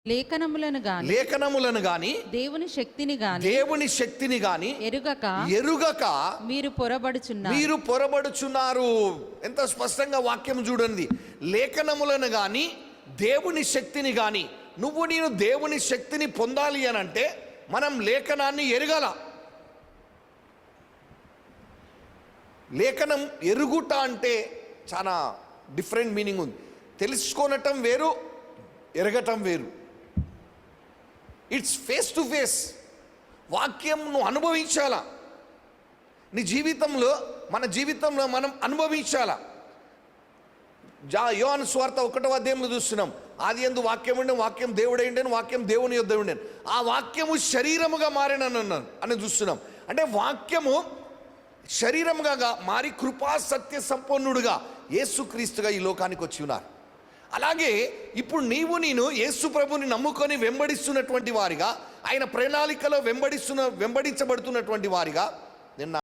లేఖనములను గాని దేవుని శక్తిని గాని ఎరుగక మీరు పొరబడుచున్నారు. ఎంత స్పష్టంగా వాక్యం చూడండి. లేఖనములను గాని దేవుని శక్తిని గాని, నేను దేవుని శక్తిని పొందాలి అని అంటే మనం లేఖనాన్ని ఎరగాల. లేఖనం ఎరుగుట అంటే చాలా డిఫరెంట్ మీనింగ్ ఉంది. తెలుసుకోనటం వేరు, ఎరగటం వేరు. Its face to face. వాక్యం నువ్వు అనుభవించాలా. నీ జీవితంలో, మన జీవితంలో మనం అనుభవించాలా. యోహాను సువార్త 1వ అధ్యాయంలో చూస్తున్నాం. ఆది యందు వాక్యం ఉండెను, వాక్యం దేవుడైండెను, వాక్యం దేవుని యొద్ద ఉండెను, ఆ వాక్యము శరీరముగా మారినను అని చూస్తున్నాం. అంటే వాక్యము శరీరముగా మారి కృపా సత్య సంపన్నుడుగా యేసుక్రీస్తుగా ఈ లోకానికి వచ్చి ఉన్నారు. అలాగే ఇప్పుడు నేను యేసు ప్రభుని నమ్ముకొని వెంబడిస్తున్నటువంటి వారిగా, ఆయన ప్రణాళికలో వెంబడించబడుతున్నటువంటి వారిగా నిన్న